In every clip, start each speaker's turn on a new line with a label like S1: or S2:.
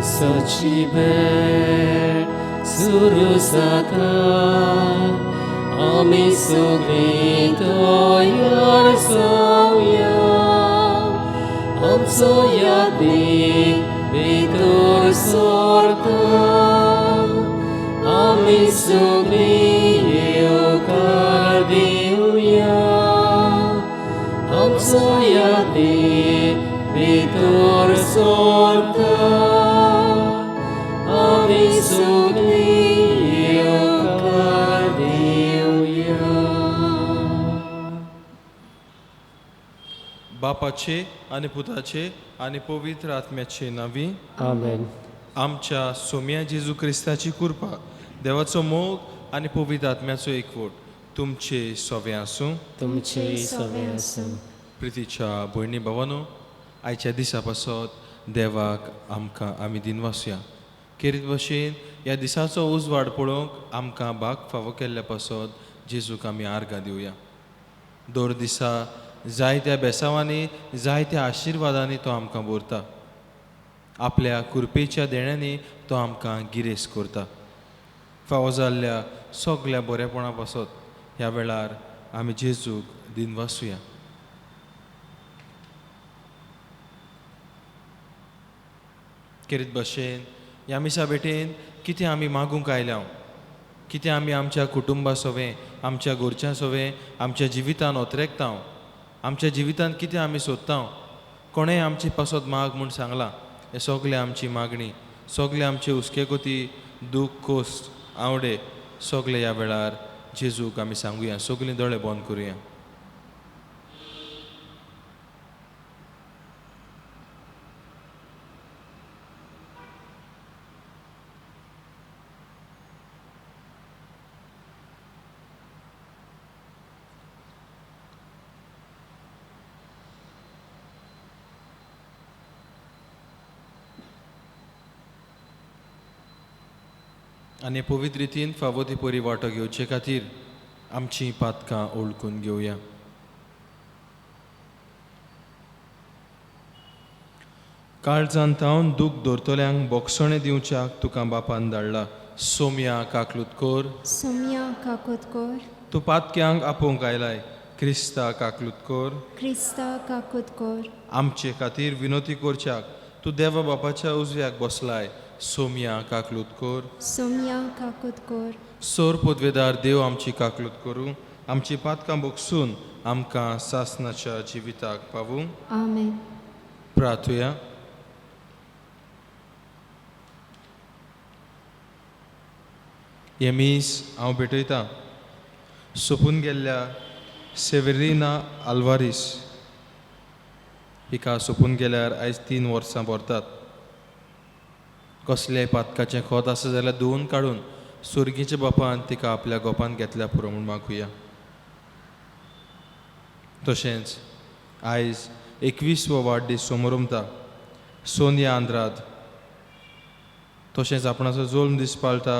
S1: सची भेट सुरू जाता आमी सगळीं तयार जावया आमचो यादीक भितर सरता आमी सगळीं येवकार दिवया आमचो यादीक भितर सरता आमी सगळीं येवकार दिवया.
S2: बापाचे आनी पुताचे आनी पवित्र आत्म्याचे नांवी
S1: आमेन.
S2: आमच्या सोम्या जेजू क्रिस्ताची कृपा देवाचो मोग आनी पवित्र आत्म्याचो एकवट तुमचे सोवे आसूं.
S1: तुमचे सवे आसूं.
S2: प्रितीच्या भयणी भावानो, आयच्या दिसा पासत देवाक आमी दिनवासुया. खेरीत भशेन ह्या दिसाचो उजवाड पळोवंक आमकां भाग फावो केल्ल्या पासत जेजूक आमी आर्गां दिवया. दर दिसा जायत्या बेसांवांनी जायत्या आशिर्वादांनी तो आमकां भरता. आपल्या कृपेच्या देण्यांनी तो आमकां गिरेस्त करता. फावो जाल्ल्या सगळ्या बरेपणा पासत ह्या वेळार आमी जेजूक दिनवासुया. खेरीत भशेन ह्या मिसा भेटेन कितें आमी मागूंक आयल्या, कितें आमी आमच्या कुटुंबा सोवें, आमच्या घरच्यां सोवें, आमच्या जिवितान ओतरेकता, आमच्या जिवितान कितें आमी सोदता, कोणेंय आमची पासत माग म्हूण सांगलां, हे सगळे आमची मागणी, सगळे आमचे हुस्केकोती, दूख, कोस्ट, आवडे सगळे ह्या वेळार जेजूक आमी सांगुया. सगळीं दोळे बंद करुया. आनी पवित्र रितीन फावो ती परी वांटो घेवचे खातीर आमचीं पातकां ओळखून घेवया. काळजांत तावन दूख धरतल्यांक बोगसणे दिवच्याक तुका बापान धाडला. सोम्या काकलुतकोर,
S3: सोम्या काकोतकोर,
S2: तूं पातक्यांक आपोवंक आयलाय. क्रिस्ता काकलुतकोर,
S3: क्रिस्ता काकोतकोर,
S2: आमचे खातीर विनोती करच्याक तूं देवा बापाच्या उजव्याक बसलाय. सोम्या काकलुतकोर,
S3: सोम्या काकोतकोर,
S2: सोर पदवेदार देव आमची काकलूत करूं, आमची पातकां बोगसून आमकां सासनाच्या जिविताक पावूं.
S3: आमेन.
S2: प्रार्थुया. हे मीस हांव भेटयतां सोंपून गेल्ल्या सेवेरिना आल्वारीस हिका सोंपून गेल्यार आयज 3 वर्सां भरतात. कसलेय पातकाचें खोत आसा जाल्यार धुवन काडून सुर्गीच्या बापान तिका आपल्या गोपान घेतल्या पुरो म्हूण मागुया. तशेंच आयज 21वो वाडदीस समोरुमता सोनिया आंद्राद. तशेंच आपणाचो जल्म दीस पाळटा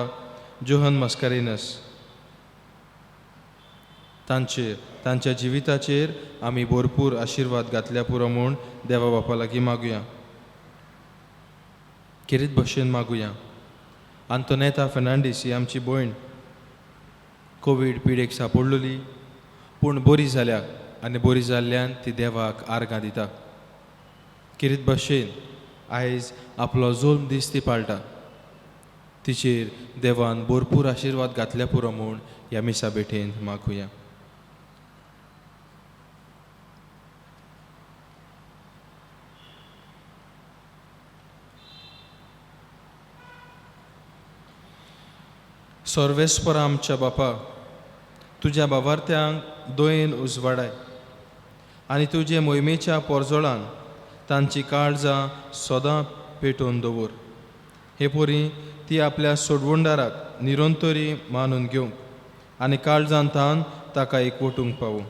S2: जोहन मस्कारिनस. तांच्या जिविताचेर आमी भरपूर आशिर्वाद घातल्या पुरो म्हूण देवा बापा लागीं मागुया. खेरीत भशेन मागुया. आंतोनेता फेर्नांडीस ही आमची भयण कोवीड पिडेक सांपडलेली पूण बरी जाल्या आनी बरी जाल्ल्यान ती देवाक आर्गां दिता. खेरीत भशेन आयज आपलो जल्म दीस ती पाळटा. तिचेर देवान भरपूर आशिर्वाद घातल्या पुरो म्हूण ह्या मिसा भेटेन मागुया. सर्वेस्पर आमच्या बापा, तुज्या बाबार्थ्यांक दोयेन उजवाडाय आनी तुजे मोहिमेच्या पोरजोळान तांची काळजां सदां पेटोवन दवर. हे पोरी ती आपल्या सोडवणदाराक निरंतरी मानून घेवंक आनी काळजान तान ताका एकवटूंक पावूं.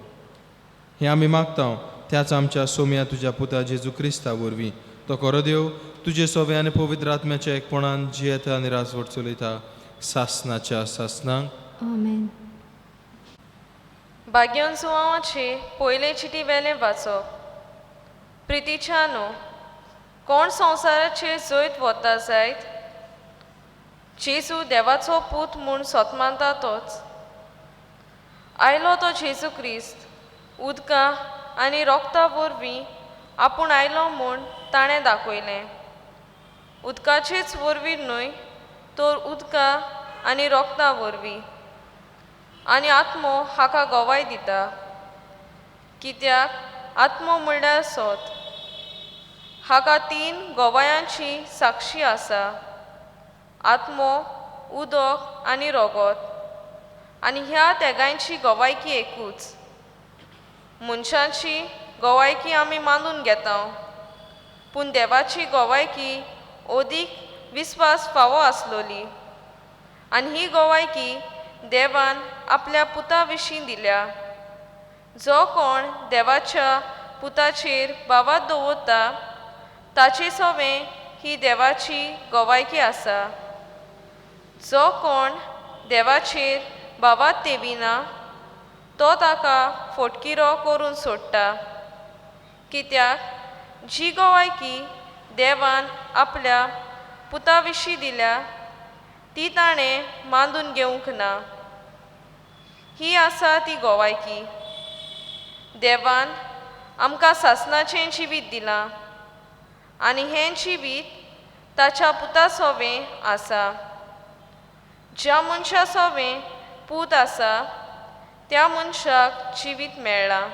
S2: हें आमी मागता त्याच आमच्या सोम्या तुज्या पुता जेजू क्रिस्ता वरवीं. तो खरो देव तुजे सोवे आनी पवित्र आत्म्याच्या एकपणान जियेता आनी राजवट चलयता सासनाच्या सासनांक.
S3: आमेन.
S4: भाग्यवन सुवांवाची पयले चिटी वेलें वाचप. प्रितीच्या न्हू कोण संवसाराचेर जैत वता जायत जेजू देवाचो पूत म्हूण सोतमानता तोच आयलो तो जेजू क्रिस्त उदकां आनी रोगता वरवीं आपूण आयलो म्हूण ताणें दाखयलें उदकाचेच वरवीं न्हय तर उदकां आनी रोगता वरवीं आनी आत्मो हाका गोवाय दिता कित्याक आत्मो म्हणल्यार सोत हाका 3 गोवायांची साक्षी आसा आत्मो उदक आनी रोगत आनी ह्या तेगांयची गोवायकी एकूच मनशांची गोवायकी आमी मानून घेता पूण देवाची गोवायकी ओदीक विस्वास फावो आसलोली आनी ही गोवायकी देवान आपल्या पुता विशीं दिल्या जो कोण देवाच्या पुताचेर बावात दवरता ताचे सोवें ही देवाची गोवायकी आसा जो कोण देवाचेर बावात तेविना तो ताका फोटकिरो करून सोडटा कित्याक जी गोवायकी देवान आपल्या पुता विशीं दिल्या ती ताणें मांडून घेवंक ना ही आसा ती गोवायकी देवान आमकां सासणाचें जिवीत दिलां आनी हें जिवीत ताच्या पुता सोवें आसा ज्या मनशा सोवें पूत आसा त्या मनशाक जिवीत मेळ्ळां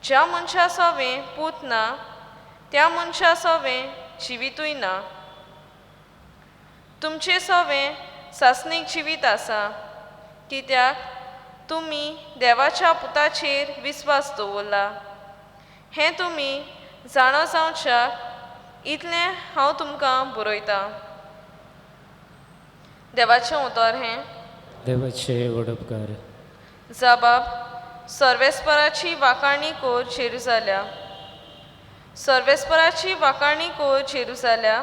S4: ज्या मनशा सोवें पूत ना त्या मनशा सोवें जिवीतूय ना तुमचे सोवें सासणीक जिवीत आसा कित्याक तुमी देवाच्या पुताचेर विस्वास दवरला हें तुमी जाणो जावच्याक इतलें हांव तुमकां बरयतां देवाचें उतर हें
S1: देवाचे वडपकार
S4: जबाब सर्वेस्पराची वाखाणी कोर जेरुसाल्या सर्वेस्पराची वाखाणी कोर जेरुसाल्या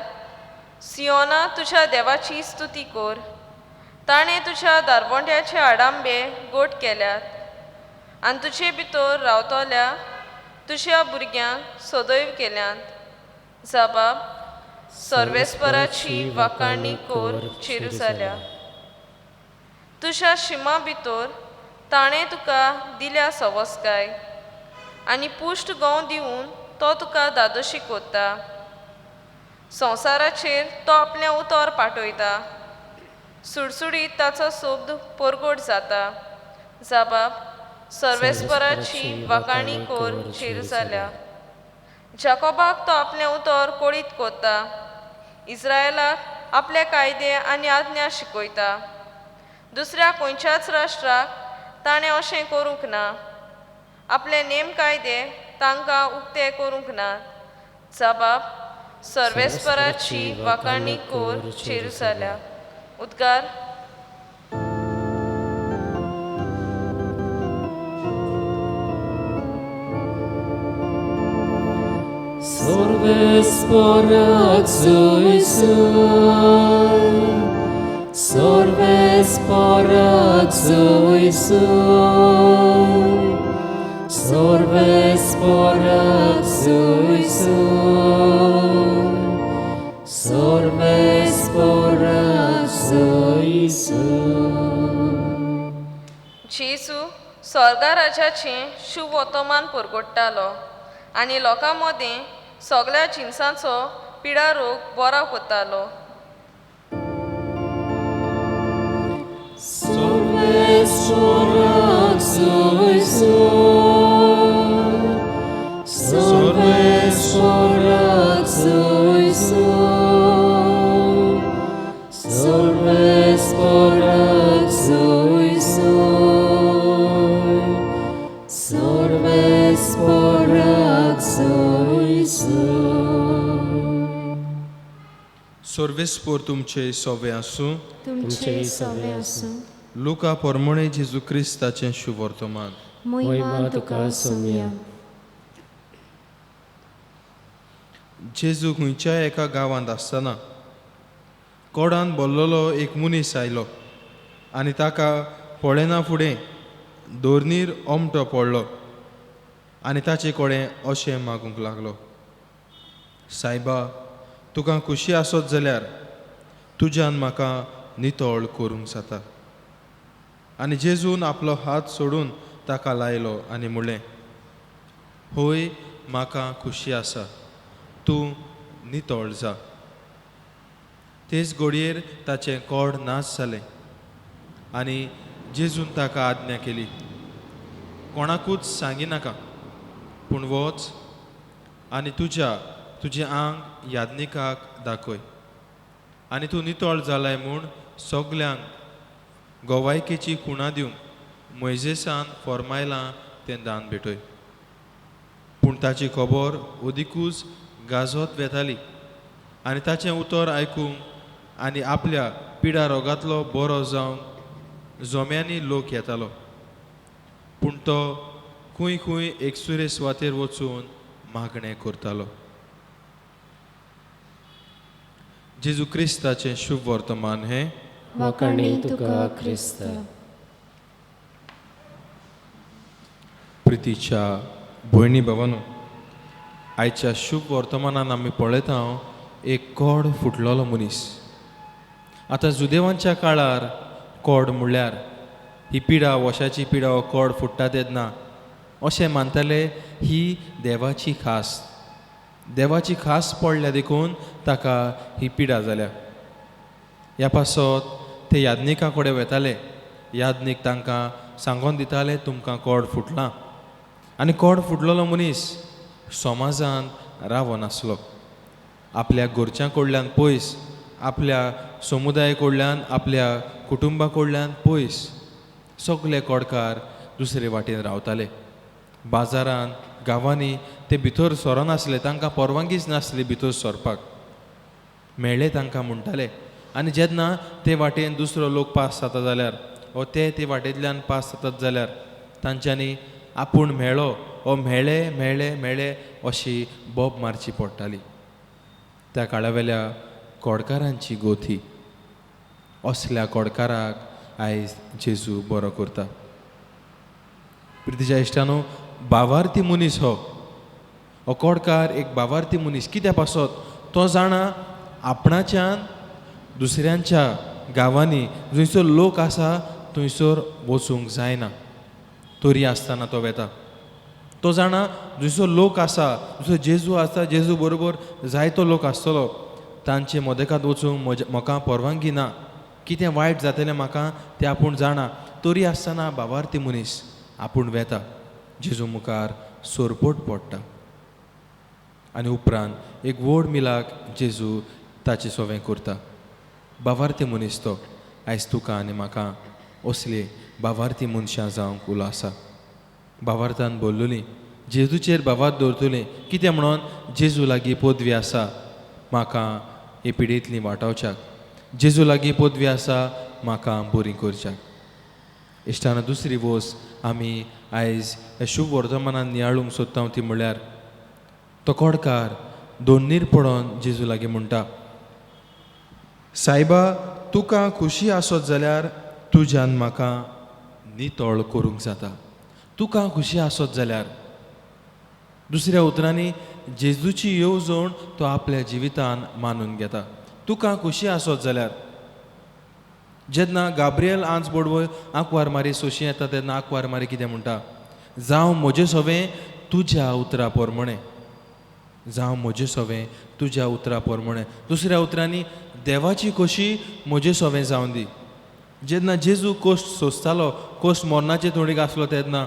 S4: सियोना तुज्या देवाची स्तुती कोर ताणें तुज्या दारवंट्याचे आडांबे गोट केल्यात आनी तुजे भितर रावतल्या तुज्या भुरग्यांक सदैव केल्यात जबाब सर्वेस्पराची वाखाणी कोर जेरुसाल्या तुज्या शिमा भितर ताणें तुका दिल्या सवस्काय आनी पुश्ट गोव दिवन तो तुका दादोशी कोत्ता संवसाराचेर तो आपलें उतर पाठयता सुडसुडीत ताचो सोब परगोट जाता जबाब सर्वेस्पराची वाखाणी कोर जेरुसाल्या जाकोबाक तो आपलें उतर कोळीत कोत्ता इस्रायलाक आपले कायदे आनी आज्ञा शिकयता दुसऱ्या खंयच्याच राष्ट्राक ताणें अशें करूंक ना आपले नेम कायदे तांकां उक्ते करूंक ना जबाब सर्वेस्पराची वाखाणी कोर जेरुसाल्या उद्गार
S1: Sorvesporak Zoisun Sorvesporak Zoisun Sorvesporak Zoisun Sorvesporak Zoisun
S4: जेजू स्वर्गा राजाचें शुभ वर्तमान परगट्टालो आनी लोकां मदें सगळ्या जिन्सांचो पिडा रोग बरो कोत्तालो
S1: Sorvesporak Zoisun Sorvesporak Zoisun Sorvesporak Zoisun Sorvesporak Zoisun
S2: सर्वेस्पोर तुमचे सोवे आसूं
S3: तुमचे सवे आसूं
S2: लुका पोरमोणे जेजू क्रिस्ताचें शुभ वर्तमान
S3: मोहिमा तुका सोमया
S2: जेजू खंयच्याय एका गांवांत आसतना कोडान बोल्लोलो एक मनीस आयलो आनी ताका पळयना फुडें दोरनीर ओमटो पडलो आनी ताचे कडेन अशें मागूंक लागलो सायबा, तुका खुशी आसत जाल्यार तुज्यान म्हाका नितळ करूंक जाता. आनी जेजून आपलो हात सोडून ताका लायलो आनी म्हणलें, होय, म्हाका खुशी आसा, तूं नितळ जा. तेच घडयेर ताचें कोड नाश जालें आनी जेजून ताका आज्ञा केली, कोणाकूच सांगी नाका, पूण वच आनी तुजें आंग याज्ञिकाक दाखय आनी तूं नितळ जालाय म्हूण सगल्यांक गोवायकेची खुणां दिवंक मोइजेसान फॉर्मायलां तें दान भेटय. पूण ताची खबर ओदिकूच गाजत वेताली आनी ताचें उतर आयकूंक आनी आपल्या पिडा रोगांतलो बरो जावंक जोम्यांनी लोक येतालो. पूण तो खंय खंय एकसुरे सुवातेर वचून मागणें करतालो. जेजू क्रिस्ताचें शुभ वर्तमान हें
S3: वखणी तुका क्रिस्त.
S2: प्रितीच्या भयणी भावांनो, आयच्या शुभ वर्तमानान आमी पळयता एक कोड फुटलेलो मनीस. आतां जुदेवांच्या काळार कोड म्हणल्यार ही पिडा, वशाची पिडा हो कोड फुट्टा तेन्ना अशें मानताले ही देवाची खास. देवाची खास पडल्या देखून ताका ही पिडा जाल्या. ह्या पासत ते याज्ञिका कडेन वेताले. याज्ञीक तांकां सांगून दिताले, तुमकां कोड फुटलां. आनी कोड फुटलेलो मनीस समाजान रावो नासलो. आपल्या घरच्यां कडल्यान पयस, आपल्या समुदाया कडल्यान, आपल्या कुटुंबा कडल्यान पयस सगळे कोडकार दुसरे वाटेन रावताले. बाजारान, गांवांनी ते भितर सरनासले, तांकां परवानगीच नासली भितर सरपाक. मेळ्ळे तांकां म्हणटाले. आनी जेन्ना ते वाटेन दुसरो लोक पास जाता जाल्यार वो ते वाटेंतल्यान पास जातात जाल्यार तांच्यांनी आपूण मेळ्ळो वो मेळ्ळे मेळ्ळे मेळ्ळे अशी बोब मारची पडटाली. त्या काळावेल्या कोडकारांची गोथी. असल्या कोडकाराक आयज जेजू बरो करता. प्रितीच्या इश्टानो, भावार्थी मनीस हो कोडकार एक भावार्थी मनीस. कित्या पासत तो जाणा आपणाच्यान दुसऱ्यांच्या गांवांनी जंयसर लोक आसा थंयसर वचूंक जायना, तरी आसतना तो वेता. तो जाणा जंयसर लोक आसा, जंयसर जेजू आसा, जेजू बरोबर जायतो लोक आसतलो, तांचे मदेकांत वचूंक म्हाका परवानगी ना. कितें वायट जातलें म्हाका तें आपूण जाणा, तरी आसतना भावार्थी मनीस आपूण वेता. जेजू मुखार सोरपोट पडटा आनी उपरांत एक व्हड मिलाक जेजू ताचें सवें करता. भावार्थी मनीस तो आयज तुका आनी म्हाका असली भावार्थी मनशां जावंक उलो आसा. भावार्थान बोल्लोली जेजूचेर भावार्थ दवरतलीं. कितें म्हणोन जेजू लागीं पदवी आसा म्हाका हे पिडेंतलीं वाटावच्याक. जेजू लागीं पदवी आसा म्हाका बरी करच्याक. इश्टान दुसरी वोस आमी आयज ह्या शुभ वर्तमानान नियाळूंक सोदता ती म्हळ्यार तो कोडकार दोन्नीर पडोन जेजू लागीं म्हणटा, सायबा, तुका खुशी आसत जाल्यार तुज्यान म्हाका नितळ करूंक जाता. तुका खुशी आसत जाल्यार. दुसऱ्या उतरांनी जेजूची येवजण तो आपल्या जिवितान मानून घेता. तुका खुशी आसत जाल्यार. जेन्ना गाब्रियल आंच बोडवय आंकवार मारी सोशी येता तेन्ना आंकवार मारी कितें म्हणटा, जावं म्हजें सवें तुज्या उतरा पोरमणें. जावं म्हजें सवें तुज्या उतरा पोरमणें. दुसऱ्या उतरांनी देवाची खोशी म्हजें सवें जावन दी. जेन्ना जेजू कोश्ट सोंसतालो, कोश्ट मोर्नाचे तोंडीक आसलो तेन्ना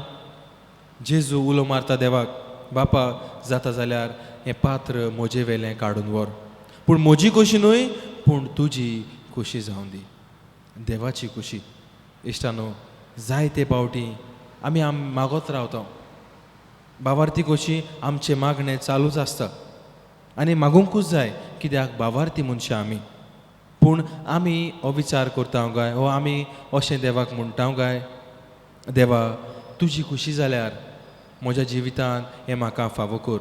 S2: जेजू उलो मारता देवाक, बापा जाता जाल्यार हें पात्र म्हजे वेलें काडून व्हर, पूण म्हजी खोशी न्हय पूण तुजी खोशी जावन दी. देवाची खोशी. इश्टानो, जायते पावटी आमी मागोत रावता. भावार्थी खोशी आमचे मागणें चालूच आसता आनी मागूंकूच जाय, कित्याक भावार्थी मनशां आमी. पूण आमी हो विचार करता काय, हो आमी अशें देवाक म्हणटा काय, देवा तुजी खुशी जाल्यार म्हज्या जिवितान हें म्हाका फावो कर,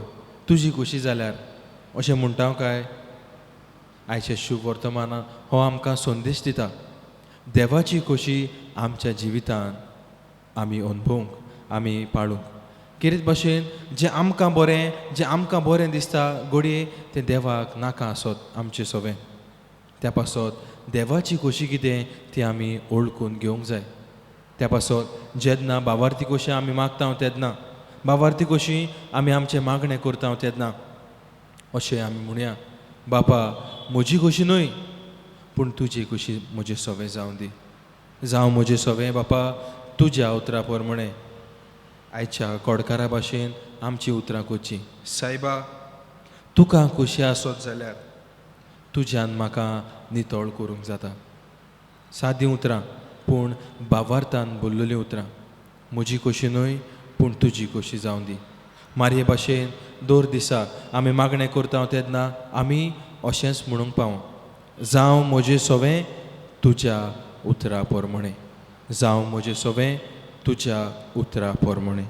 S2: तुजी खुशी जाल्यार अशें म्हणटा काय. आयचे शुभ वर्तमानान हो आमकां संदेश दिता. देवाची खोशी आमच्या जिवितान आमी अनुभवूंक, आमी पाळूंक. कितें भाशेन जें आमकां बरें दिसता घडये तें देवाक नाका आसत आमचें सवें. त्या पासत देवाची खोशी कितें ती आमी ओळखून घेवंक जाय. त्या पासत जेन्ना भावार्थी खोशी आमी मागता तेन्ना भावार्थी खोशी आमी आमचें मागणें करता तेन्ना अशें आमी म्हणया, बापा म्हजी खोशी न्हय पूण तुजी खोशी म्हजें सवें जावं दी. जावं म्हजें सवें बापा तुज्या उतरा प्रमाणें. आयच्या कोडकारा भाशेन आमची उतरां कोची. सायबा तुका खोशी आसत जाल्यार तुज्यान म्हाका नितळ करूंक जाता. सादी उतरां पूण भावार्थान बोल्लेलीं उतरां. म्हजी खोशी न्हय पूण तुजी खोशी जावं दी. मारये भाशेन दर दिसा आमी मागणें करता तेन्ना आमी अशेंच म्हणूंक पावूं, जावं म्हजें सवें तुज्या उतरा प्रमाणें. जावं म्हजें सवें तुज्या उतरा प्रमाणें.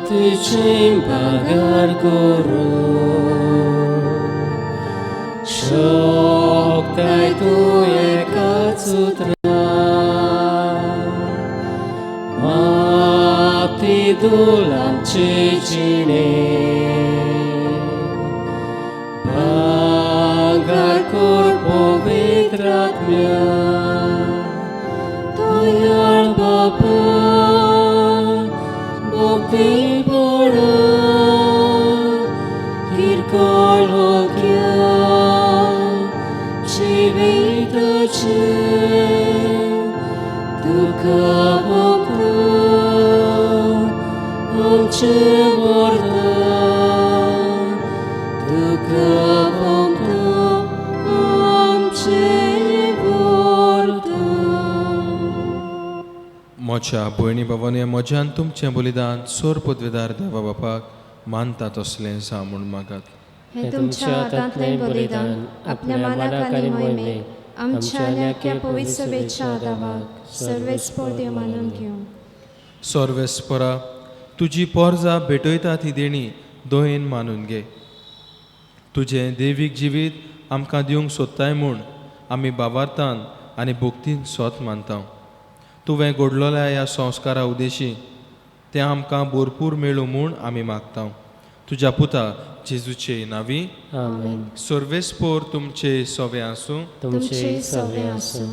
S3: Motycim pagar guru Shoktaj tu eka sutra Mati dulam cicine Pagar korpo vitratmya Toyal bapa Bokti bora kirkologia Civitace Duka bokta Amce morda Duka bokta Amce morda.
S2: म्हज्या भयणी भावांनी म्हज्यान तुमचें बलिदान सोर पदवेदार देवा बापाक मानता तसलें जा म्हूण मागात.
S1: हे तुमच्या हातांतलें बलिदान आपल्या मानाक आनी मोहिमेक आमच्या आनी पवित्र सभेच्या आदाराक सर्वेस्पर देव मानून घेवं.
S2: सर्वेस्परा तुजी पोरजा भेटयता ती देणी दोयेन मानून घे. तुजें देवीक जिवीत आमकां दिवंक सोदताय म्हूण आमी भावार्थान आनी भक्तीन सोत मानता. तुवें घडलोल्या ह्या संस्कारा उदेशी तें आमकां भरपूर मेळूं म्हूण आमी मागता. तुज्या पुता जेजूचे नांवी
S3: आमेन.
S2: सर्वेस्पोर तुमचे सवे आसूं.
S3: तुमचे सवे आसूं.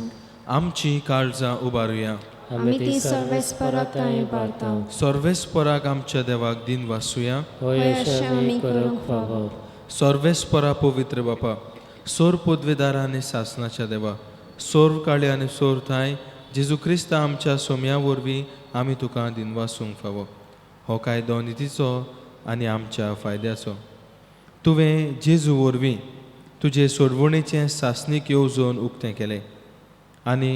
S2: आमची काळजां उबारुया.
S1: आमी ती सर्वेस्पराक तांय बाळता.
S2: सर्वेस्पराक आमच्या देवाक दिन वासुया.
S3: होय अशें आमी करूंक फावो.
S2: सर्वेस्परा पवित्र बापा, सोर पदवेदार आनी सासणाच्या देवा, सोर काळे आनी सोर थाय जेजू क्रिस्त आमच्या सोम्या वरवीं आमी तुका दिनवासूंक फावो. हो कायदो नितीचो आनी आमच्या फायद्याचो. तुवें जेजू वरवीं तुजे सोडवणेचें सासणीक येवजोन उक्तें केलें आनी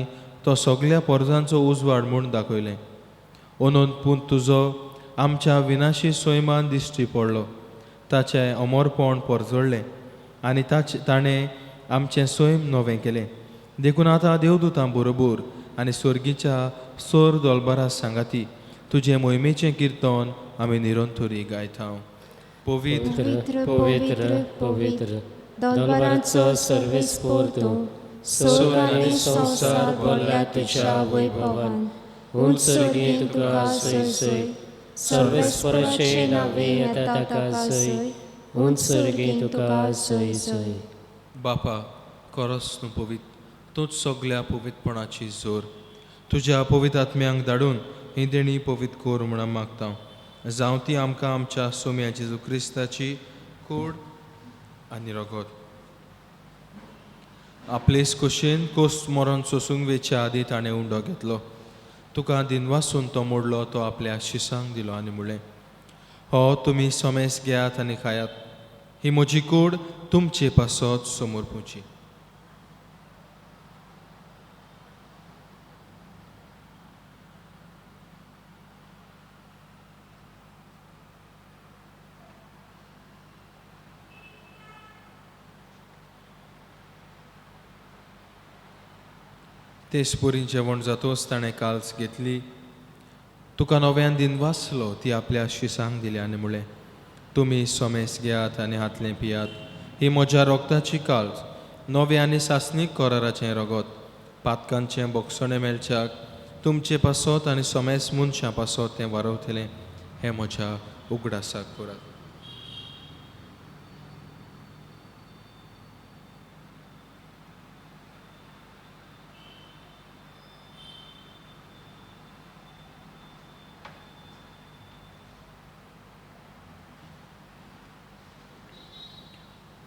S2: तो सगळ्या पोरजांचो उजवाड म्हूण दाखयलें. ओनोन पूण तुजो आमच्या विनाशी सोयमान दिश्टी पडलो. ताचें अमरपण परजळ्ळें आनी ताणें आमचें सोयम नवें केलें. देखून आतां देवदूतां बरोबर आनी स्वर्गीच्या सोर दोलबारा सांगाती तुजे मोहिमेचें किर्तन आमी निरंतरी गायता. पवित्र
S3: पवित्र पवित्र पवित्र दोलबारांचो सर्वेस्पोर तूं. सोर आनी संवसार भरला तुज्या वैभवान. उंचरगी तुका सय सय. सर्वेस्पराचे नांवे येता ताका सय. उंचरगी तुका सय सय.
S2: बापा खरोच न्हू पवित्र, तूंच सगळ्या पवित्रपणाची जोर. तुज्या पवित्र आत्म्यांक धाडून ही देणी पवित्र कोर म्हणून मागता. जावं ती आमकां आमच्या सोम्या जेजू क्रिस्ताची कूड आनी रगत. आपलेच खोशेन कोस मरण सोसूंक वेच्या आदी ताणें उंडो घेतलो. तुका दिनवासून तो मोडलो, तो आपल्या शिसांक दिलो आनी म्हणलें, हो तुमी सोमेस घेयात आनी खायात. ही म्हजी कूड तुमचे पासत समोर पोवची. ते स्पुरी जेवण जातोच ताणें काल्स घेतली, तुका नव्यान दिन वाचलो ती आपल्या शिसांक दिली आनी म्हळें, तुमी सोमेस घेयात आनी हातलें पियात, ही म्हज्या रोगताची काल्स, नवे आनी सासणीक कोराराचें रगत, पातकांचें बोगसणें मेळच्याक तुमचे पासत आनी सोमेस मनशां पासत तें वारवतलें, हें म्हज्या उगडासाक करात.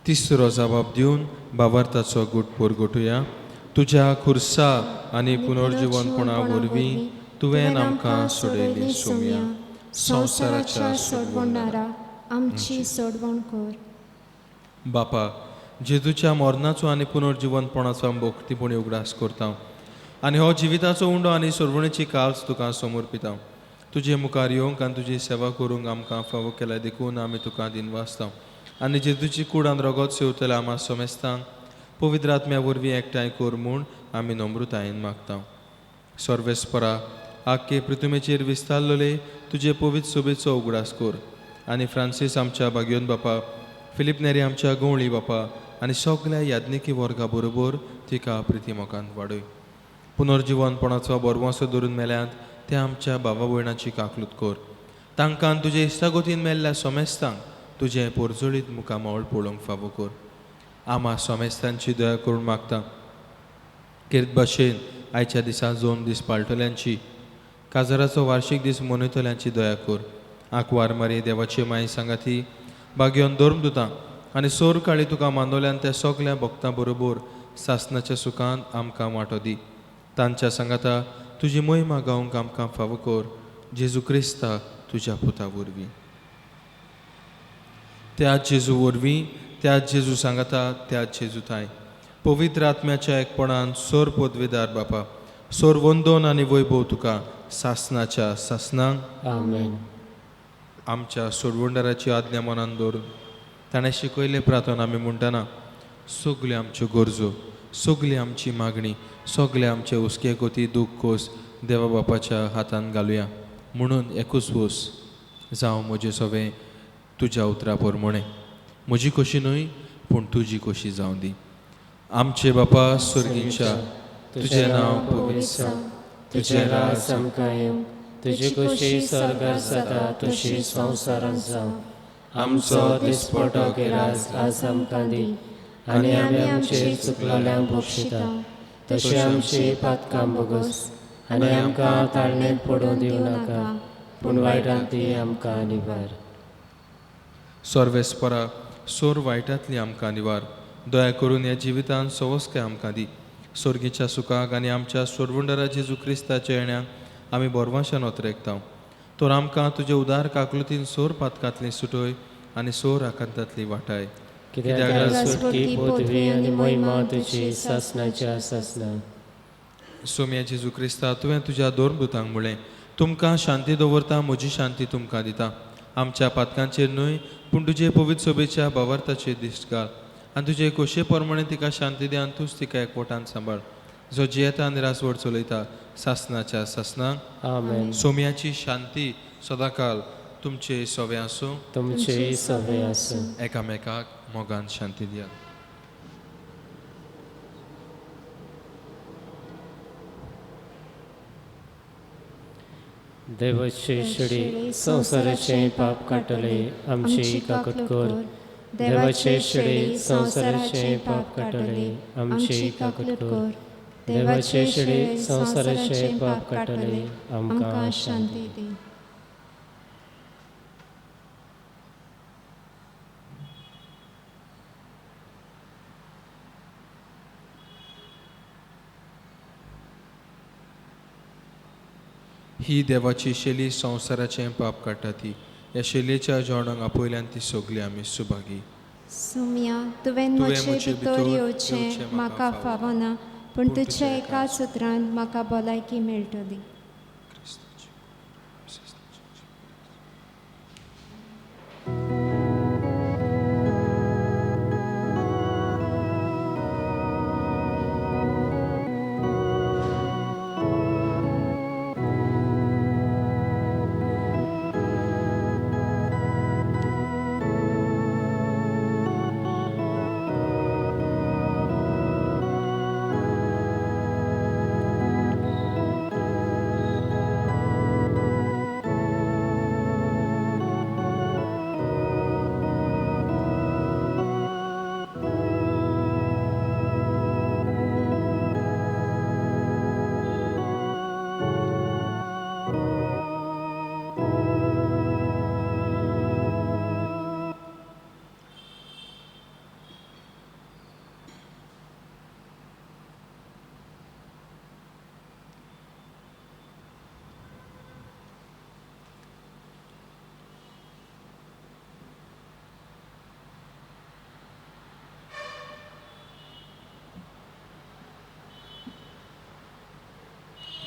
S2: तिसरो जबाब दिवन बावार्थाचो गूट परगटुया. तुज्या खुर्सा आनी पुनर्जीवनपणा वरवीं तुवें आमकां सोडयली सोम्या,
S1: संवसाराच्या सोडवणारा आमची सोडवण कर.
S2: बापा, जेजूच्या मरणाचो आनी पुनर्जीवनपणाचो भोक्तीपणी उगडास करता आनी हो जिविताचो उंडो आनी सोडवणेची काल्स तुका समर्पिता. तुजे मुखार येवंक आनी तुजी सेवा करूंक आमकां फावो केल्या देखून आमी तुका दिनवासता आनी जेजूची कूड आनी रगत सेवतले आम्हा सोमेस्तांक पवित्र आत्म्या वरवीं एकठांय कर म्हूण आमी नम्रतायेन मागता. सर्वेस्परा, आख्खे पृथ्वीचेर विस्तारलोले तुजे पवित्र सोबेचो उगडास कर आनी फ्रांसीस आमच्या भाग्योन बापा, फिलीप नेरी आमच्या गवळी बापा आनी सगळ्या याज्ञिकी वर्गा बरोबर तिका प्रितीमोगांत वाडय. पुनर्जीवनपणाचो बरवंसो धरून मेल्यांत ते आमच्या भावा भयणाची काकलूत कर. तांकां तुजे इश्टागोतीन मेल्ल्या सोमेस्तांक तुजें पोरजोळीत मुखामोळ पळोवंक फावो कर. आम्हा सोमेस्तांची दया करून मागता. किर्त भाशेन आयच्या दिसा 2 दीस पाळटल्यांची, काजाराचो वार्शीक दीस मनयतल्यांची दया कर. आंकवार मारी देवाची माई सांगाती, भाग्योन धर्मदुतां आनी सोर काळी तुका मानवल्यान त्या सगळ्या भक्तां बरोबर सासणाच्या सुखांत आमकां वांटो दी. तांच्या सांगाता तुजी महिमा गावंक आमकां फावो कर. जेजू क्रिस्ता तुज्या पुता वरवीं. त्याच जेजू वरवीं, त्याच जेजू सांगाता, त्याच जेजू थाय पवित्र आत्म्याच्या एकपणान सोर पदवेदार बापा, सोर वंदन आनी वैभव तुका सासणाच्या सासणांक
S3: आमेन.
S2: आमच्या सोडवंडाराची आज्ञा मनान दवरून ताणें शिकयले प्रार्थना आमी म्हणटना सगल्यो आमच्यो गरजो, सगली आमची मागणी, सगळे आमचे हुस्के कोती दूख खोस देवा बापाच्या हातान घालुया. म्हणून एकूच वोस जावं म्हजें सवें तुज्या उतरा पोरमोणे, म्हजी कशी न्हय पूण तुजी कशी जावं दी. आमचे बापा स्वर्गीच्या, तुजें नांव पवित्र जावं,
S3: तुजें राज आमकां येवं, तुजी कशी स्वर्गार जाता तशी संवसारांत जावं. आमचो दिसपटो गिरास आज आमकां दी आनी आमी आमचेर चुकलेल्यांक बक्षिता, तशी आमची पातकां बोगस आनी आमकां ताळणेंत पडूं दिवं नाका, पूण वायटांतली आमकां निवार.
S2: सर्वेस्परा, सोर वायटांतली आमकां निवार. दया करून ह्या जिवितांत सवस्काय आमकां दी. स्वर्गीच्या सुखाक आनी आमच्या सोडवंडारा जेजू क्रिस्ताच्या येण्याक आमी बोरवाशान ओतरेकता. तर आमकां तुजे उदार काकलुतीन सोर पातकांतली सुटय आनी सोर आकांतांतली वाटाय.
S3: कित्याक सुटकी पदवी आनी महिमा तुजी सासणाच्या सासणां.
S2: सोम्या जेजू क्रिस्ता, तुवें तुज्या दोरदुतांक म्हळें, तुमकां शांती दवरता, म्हजी शांती तुमकां दिता. आमच्या पातकांचेर न्हय पूण तुजे पवित्र सोबेच्या भावार्थाचेर दिश्ट घाल आनी तुजे खोशे प्रमाणे तिका शांती दे आनी तूंच तिका एकवटान सांबाळ, जो जियेता आनी रासवड चलयता सासणाच्या सासणांक
S3: आमेन.
S2: सोम्याची शांती सदांकाल तुमचे सवे आसूं.
S3: तुमचे सवे आसूं.
S2: एकामेकाक मोगान शांती दियात.
S3: देवाचे शेडे संवसाराचें पाप काडटले आमची काकूट कर. देवाचे शेडे संवसाराचें पाप काडटले आमची काकूट कर. देवाचे शेडे संवसाराचें पाप काडटले आमकां शांती दी.
S2: ही देवाची शेली संवसाराचें पाप काडटा ती. ह्या शेलयेच्या जेवणाक आपयल्यान ती सगळी आमी सुभागी.
S1: सोम्या, तुवें म्हजे भितर येवचें म्हाका फावो ना, पूण तुज्या एकाच उतरान म्हाका भलायकी मेळटली.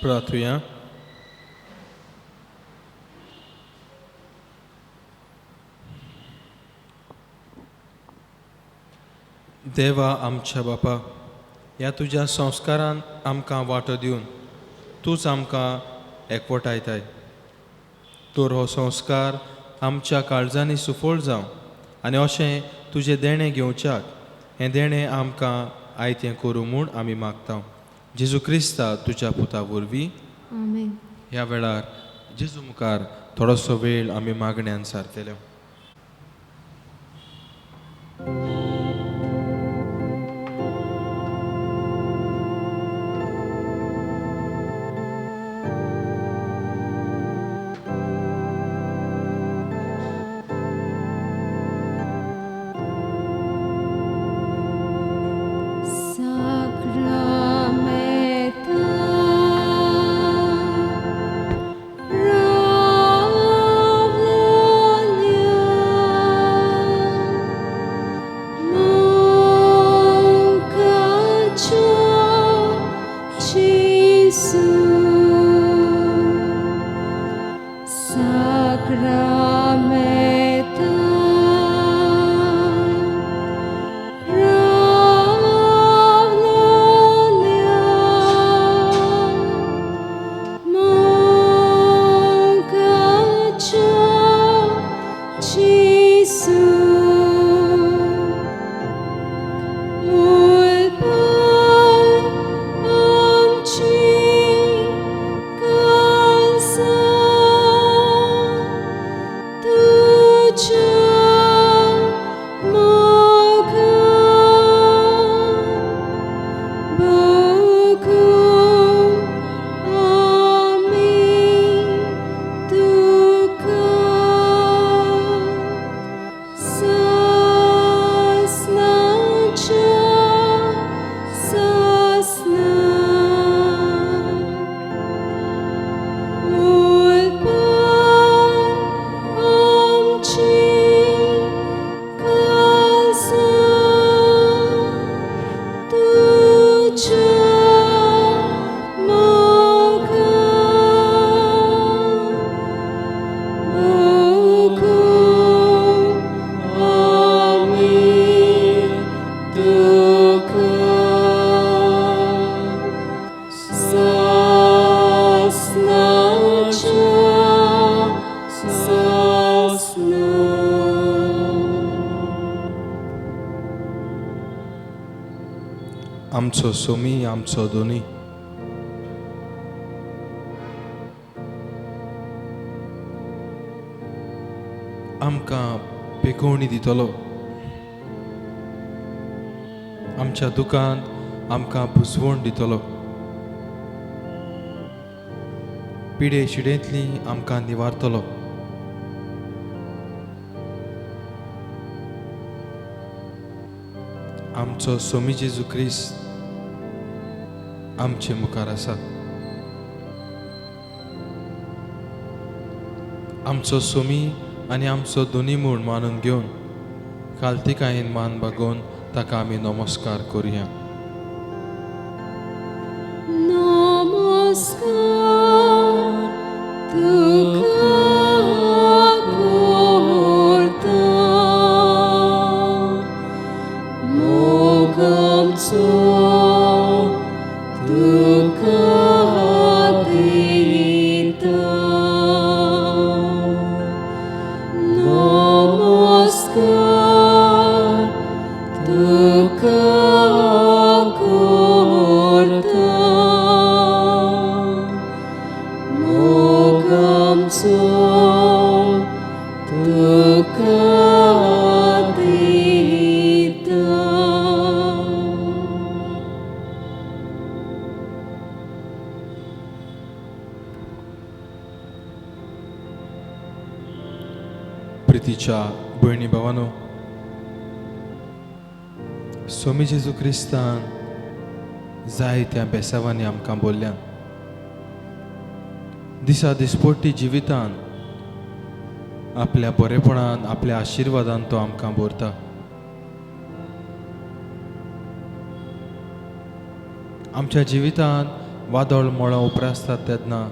S2: प्रार्थुया. देवा आमच्या बापा, ह्या तुज्या संस्कारान आमकां वांटो दिवन तूंच आमकां एकवटायताय. तर हो संस्कार आमच्या काळजांनी सुफोळ जावं आनी अशें तुजें देणें घेवच्याक हें देणें आमकां आयतें करूं म्हूण आमी मागता. जेजू क्रिस्ता तुज्या पुता वरवीं.
S1: आमेन.
S2: ह्या वेळार जेजू मुखार थोडोसो वेळ आमी मागण्यांत सारतले. आमचो सोमी आमचो दोनी आमकां पेकोवणी दितलो. आमच्या दुकांत आमकां बुजवण दितलो. पिडे शिडेंतली आमकां निवारतलो. आमचो सोमी जेजू क्रिस्त आमचे मुखार आसा. आमचो सोमी आनी आमचो दोनी म्हूण मानून घेवन खालतिकायेन मान बागोवन ताका आमी नमस्कार करुया. प्रितीच्या भयणी भावांनो, सोमी जेजू क्रिस्तान जायत्या बेसावांनी आमकां बोल्ल्यान दिसा दिसपट्टी जिवितान आपल्या बरेपणान आपल्या आशिर्वादान तो आमकां भरता. आमच्या जिवितांत वादळ मळां उपरासतात तेन्ना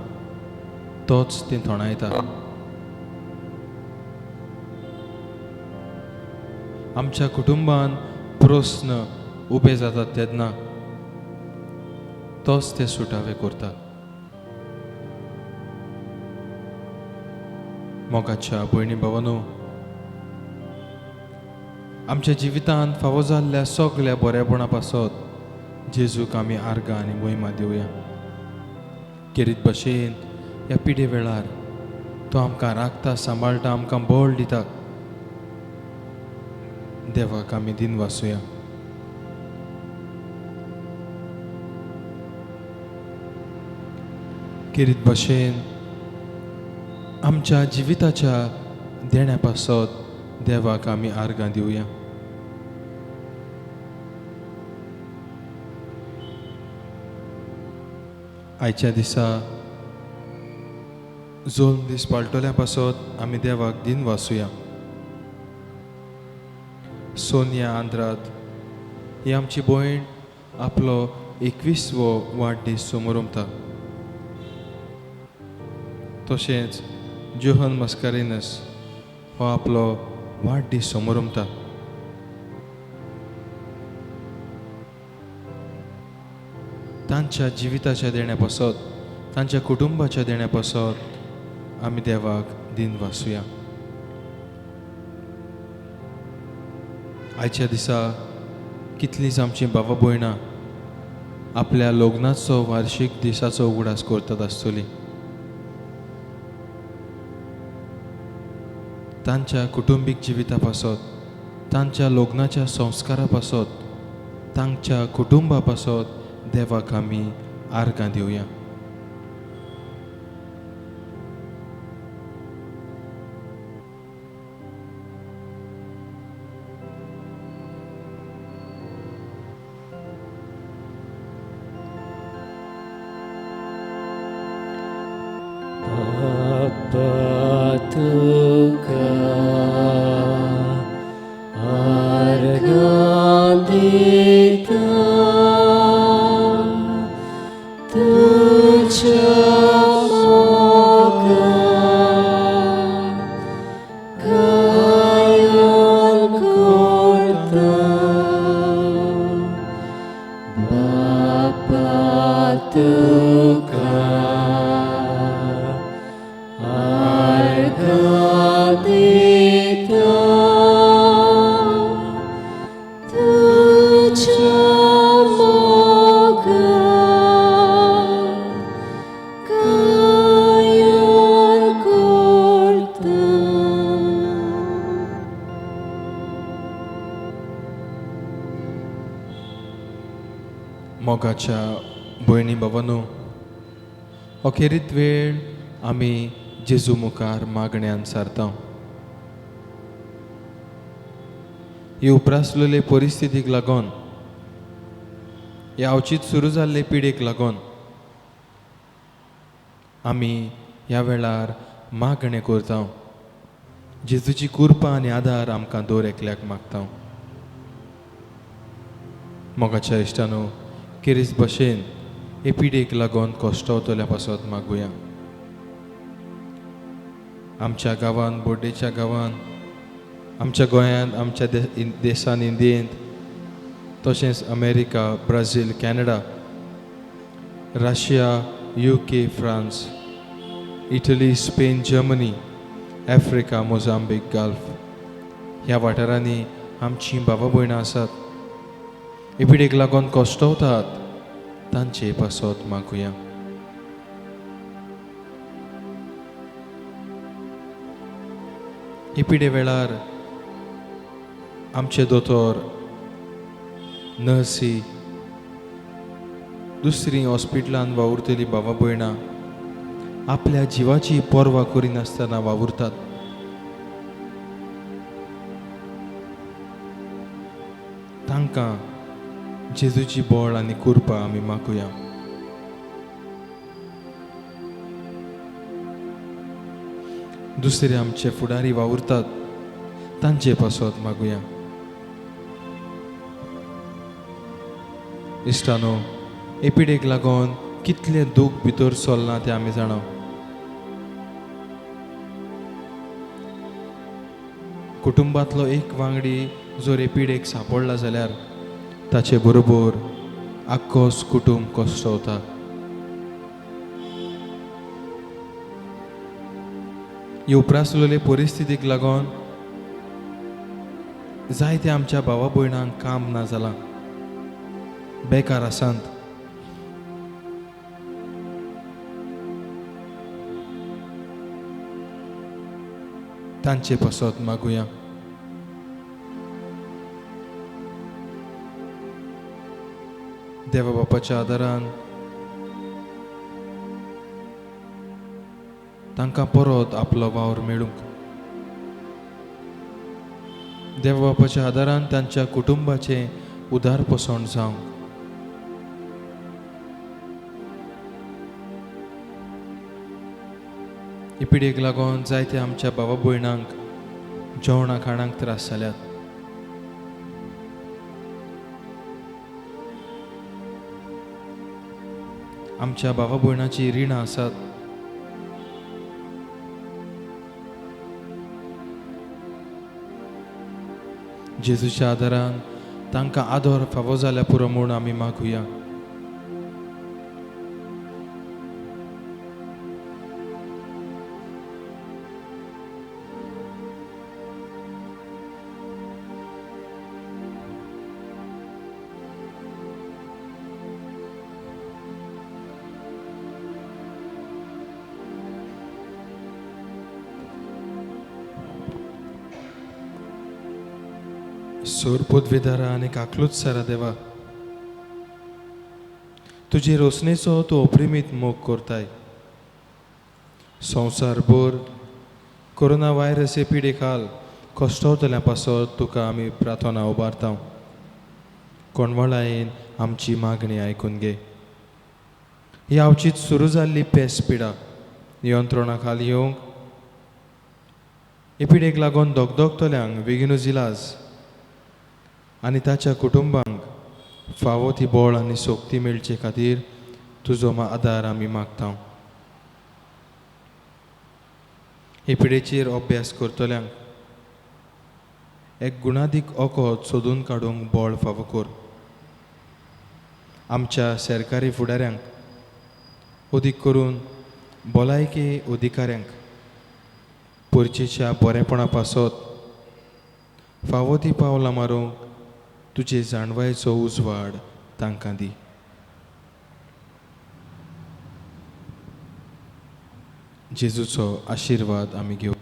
S2: तोच ती थोणायता. आमच्या कुटुंबान प्रस्न उबे जातात तेन्ना तोच ते सुटावे करता. मोगाच्या भयणी भावांनो, आमच्या जिवितांत फावो जाल्ल्या सगळ्या बऱ्यापणा पासत जेजूक आमी आर्गां आनी मोहिमा दिवया. खेरीत भशेन ह्या पिडे वेळार तो आमकां राखता, सांबाळटा, आमकां बळ दिता. देवाक आमी दिन वासुया. खेरीत भशेन आमच्या जिविताच्या देण्या पासत देवाक आमी आर्गां दिवया. आयच्या दिसा जोन दीस पाळटल्या पासत आमी देवाक दिन वासुया. सोनिया आंध्रात ही आमची भयण आपलो 21वो वाडदीस समोरुमता. तशेंच जोहन मस्कारिनस हो आपलो वाडदीस समोरुमता. तांच्या जिविताच्या देण्या पासत, तांच्या कुटुंबाच्या देण्या पासत आमी देवाक दिन वासुया. आयच्या दिसा कितलींच आमची भावा भयणां आपल्या लग्नाचो वार्षिक दिसाचो उगडास करतात आसतलीं. तांच्या कुटुंबीक जिविता पासत, तांच्या लग्नाच्या संस्कारा पासत, तांच्या कुटुंबा पासत देवाक आमी आर्गां दिवया.
S3: तुका आर्गां दिता, तुझ्या मोगान गायन करता. बापा तुका
S2: मोगाच्या भयणी भावांनो, अखेरीत वेळ आमी जेजू मुखार मागण्यांत सारता. ही उपरासलेले परिस्थितीक लागून, ह्या अवचीत सुरू जाल्ले पिडेक लागून आमी ह्या वेळार मागणें करता. जेजूची कृपा आनी आदार आमकां दर एकल्याक मागता. मोगाच्या इश्टानो, खेरीज भशेन हे पिडेक लागून कश्टावतल्या पासत मागुया. आमच्या गांवांत, बोड्डेच्या गांवांत, आमच्या गोंयांत, आमच्या देशान, इंडियेंत, तशेंच America, Brazil, Canada, Russia, UK, France, Italy, Spain, Germany, Africa, Mozambique, Gulf ह्या वाठारांनी आमचीं भावा भयणां आसात. हे पिडेक लागून कश्टावतात, तांचे पासत मागुया. हे पिडे वेळार आमचे दोतोर, नर्सी, दुसरी हॉस्पिटलांत वावुरतली भावा भयणां आपल्या जिवाची पर्वा करिनासतना वावुरतात. तांकां जेजूची बळ आनी कृपा आमी मागुया. दुसरे आमचे फुडारी वावुरतात, तांचे पासत मागुया. इश्टानो, हे पिडेक लागून कितले दूख भितर सोलना तें आमी जाणा. कुटुंबांतलो एक वांगडी जर एपिडेक सांपडला जाल्यार ताचे बरोबर आख्खोच कुटुंब कोसतवता. ह्या उपरासलेले परिस्थितीक लागून जायते आमच्या भावा भयणांक काम ना जालां, बेकार आसात. तांचे पासत मागुया. देवा बापाच्या आदारान तांकां परत आपलो वावर मेळूंक, देवा बापाच्या आदारान तांच्या कुटुंबाचे उदार पसण जावंक, ही पिडेक लागून जायते आमच्या भावा भयणांक जेवणा खाणांक त्रास जाल्यात. आमच्या भावा भयणाची रिणां आसात. जेजूच्या आदारान तांकां आदर फावो जाल्या पुरो म्हूण आमी मागुया. सोर पदवीदारा आनी काकलूच सारा देवा, तुजे रोसणेचो तूं अप्रिमीत मोग करताय. संवसारभर कोरोना व्हायरस हे पिडे खाल कश्टवतल्या पासत तुका आमी प्रार्थना उबारता. कोणवळायेन आमची मागणी आयकून घे. ही आवचीत सुरू जाल्ली पेस पिडा नियंत्रणा खाल येवंक, हे पिडेक लागून दोगदोगतल्यांक बेगीनूच इलाज आनी ताच्या कुटुंबांक फावो ती बोळ आनी सोक्ती मेळचे खातीर तुजो आदार आमी मागता. हे पिडेचेर अभ्यास करतल्यांक एक गुणादीक ओकोद सोदून काडूंक बोळ फावो कर. आमच्या सरकारी फुडाऱ्यांक अदीक करून भलायकी अधिकाऱ्यांक परचेच्या बरेपणा पासत फावो ती पावलां मारूंक तुजे जाणवायेचो उजवाड तांकां दी. जेजूचो आशिर्वाद आमी घेवं.